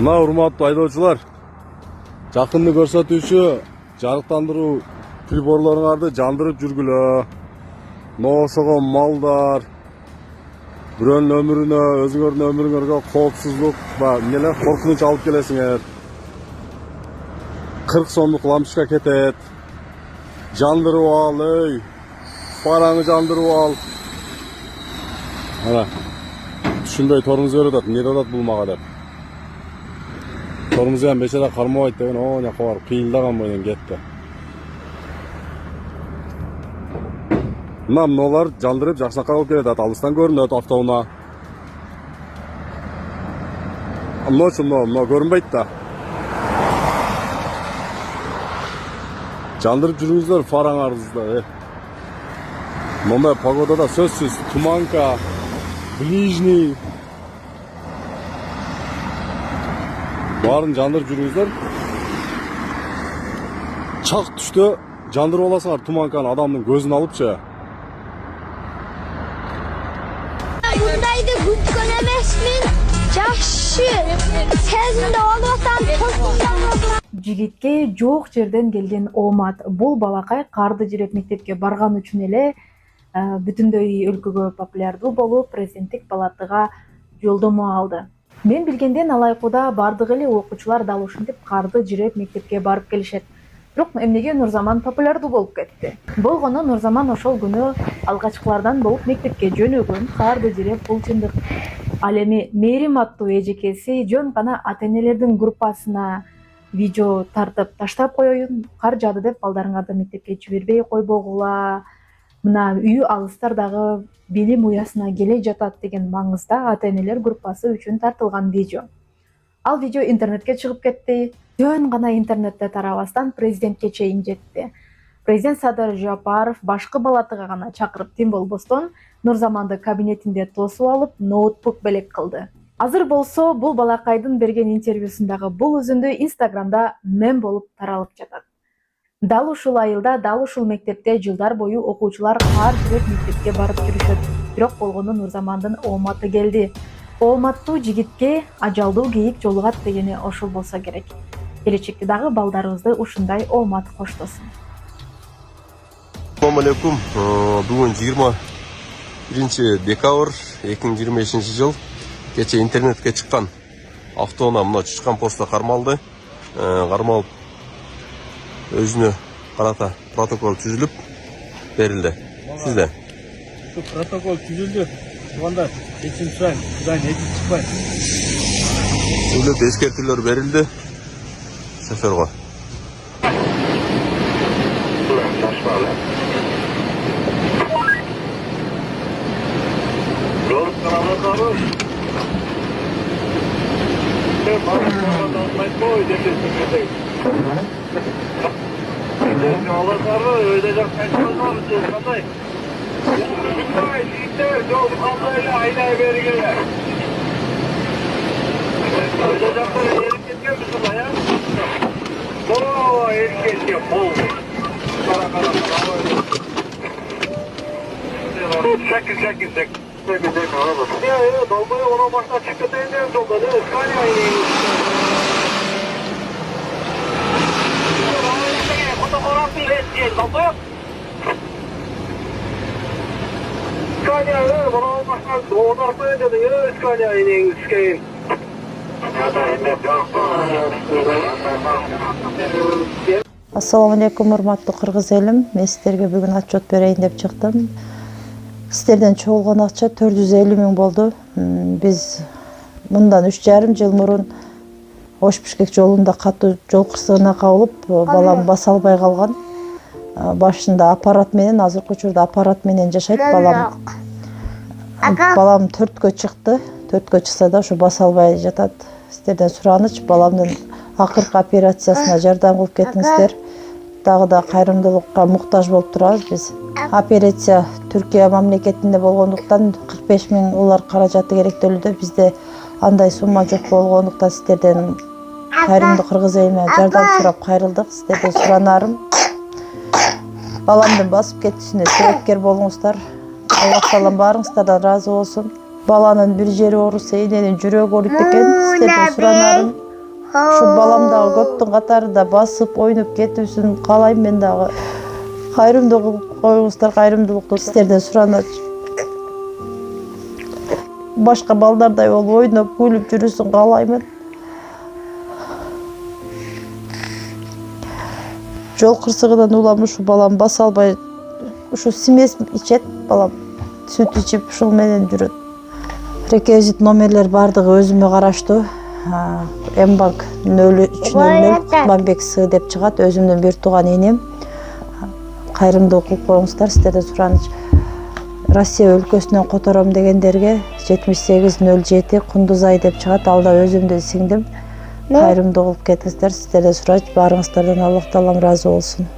Мына урматтуу айдоочулар, жакынды көрсөтүүчү жарыктандыруу приборлоруңарды жандырып жүргүлө. Ошого малдар, бирөөнүн өмүрүнө, өзүңөрдүн өмүрүңөргө коопсуздук, коркунуч алып келесиңер. 40 сомдук лампочка кетет. Жандырып ал, параңы жандырып ал. Ана, түшүнбөй торуңуз көрүп атат, эмне деп атат бул мага деп. Torumuz hem beşere karmavayt деген o ne kadar kıyıldagan boydan gitti. Mınalar jandırıp Jakşanakka alıp keledi, alыстан көрүнөт автоуна. Мына көрүнбөйт да. Жандырып жүрүңүздөр фараңарыңызды. Мындай погодада сөзсүз туманка, ближний. Барын жандырып жүрүңүздөр. Чак түштө жандырып аласыңар туманканы, адамдын көзүн алыпчы. Buradaydı güçkön emesmin. Жакшы. Сезимде болуптан тосундан. Жигитке жок жерден келген оомат. Бул балакай карды жүрөк мектепке барган үчүн эле бүтүндөй өлкөгө популярдуу болуп, президенттик палатага жолдомо алды. Мен билгенден Алайкуда бардык эле окуучулар дал ушинтип карды жүрөк мектепке барып келишет. Бирок эмнеге Нурзаман популярдуу болуп кетти? Болгону Нурзаман ошол күнү алгачкылардан болуп мектепке жөнөгөн, карды жүрөк бул чындык. Ал эми Мээрим аттуу эжекеси жөн гана ата-энелердин группасына видео тартып таштап коеюн, кар жаады деп балдарыңарды мектепке жибербей койбогула. Мына үй алыстардагы билим уясына келе жатат деген маңызда ата-энелер группасы үчүн тартылган видео. Ал видео интернетке чыгып кетти. Жөн гана интернетте тарабастан президентке чейин жетти. Президент Садыр Жапаров башкы палатага гана чакырып тим болбостон Нурзаманды кабинетинде тосуп алып, ноутбук белек кылды. Азыр болсо бул балакайдын берген интервьюсундагы бул үзүндү Инстаграмда мем болуп таралып жатат. Дал ушул айылда, дал ушул мектепте жылдар бою окуучулар кар жүрөк мектепке барып жүрүшөт. Бирок болгону Нурзамандын ооматы келди. Ооматтуу жигитке ажалдуу кейик жолугат дегени ошол болсо керек. Келечекте дагы балдарыбызды ушундай оомат коштосун. Assalamu alaikum. Бүгүн 21 декабрь 2025 жыл. Кече интернетке чыккан автоуна мына Чучкан постто кармалды. Кармалып өзүнө карата протокол түзүлүп берилди. Сизде? Протокол түзүлдү. Анда чечим сурайм, Кудай эти чыкпай. Түзүлүп эскертүүлөр берилди. Шоферго. Долбоёб ona baştan çıktı deyince doldu. Iskaniya ineği. Fotoğraf bile etkiyen dolboyob. Iskaniya ineği bana baştan fotoğraf bile dedi. Iskaniya ineği iskayın. Assalamu alaikum урматтуу кыргыз элим. Мен сиздерге бүгүн отчет берейин деп чыктым. Сиздерден чогулган акча 450 миң болду. Биз мындан 3,5 жыл мурун Ош Бишкек жолунда катуу жол кырсыгына кабылып, балам баса албай калган. Башында аппарат менен, азыркы учурда аппарат менен жашайт балам. Балам 4кө чыкты. 4кө чыкса да ушу баса албай жатат. Сиздерден сураныч, баламдын акыркы операциясына жардам кылып кетиңиздер. Дагы да кайрымдуулукка муктаж болуп турабыз биз. Операция Түркия мамлекетинде болгондуктан 45 миң улар каражаты керектөлүүдө. Бизде андай сумма жок болгондуктан сиздерден кайрымдуу кыргыз элине жардам сурап кайрылдык. Сиздерден суранарым, баламдын басып кетишине себепкер болуңуздар. Аллах таалам баарыңыздардан ыраазы болсун. Баланын бир жери ооруса, эненин жүрөгү ооруйт экен. Сиздерден суранарым, Şu балам дагы көптүн катарында басып ойноп кетүүсүн каалайм мен дагы. Кайрымдуу кылып коюңуздар, кайрымдуулукту сиздерден суранат. Башка балдардай болуп ойноп, күлүп жүрүүсүн каалаймын. Жол кырсыгынан улам ушу балам баса албай, ушу смесь ичет балам. Сүт ичип ушул менен жүрөт. Реквизит номерлер бардыгы өзүмө караштуу. Мбанк 0300 Кутманбек С деп чыгат, өзүмдүн бир тууган энем. Кайрымдуулук кылып коюңуздар, сиздерден сураныч. Россия өлкөсүнөн котором дегендерге 7807 Кундузай деп чыгат, ал да өзүмдүн сиңдим. Кайрымдуу кылып кетиңиздер, сиздерден сураныч, баарыңыздардан Аллах таалам ыраазы болсун.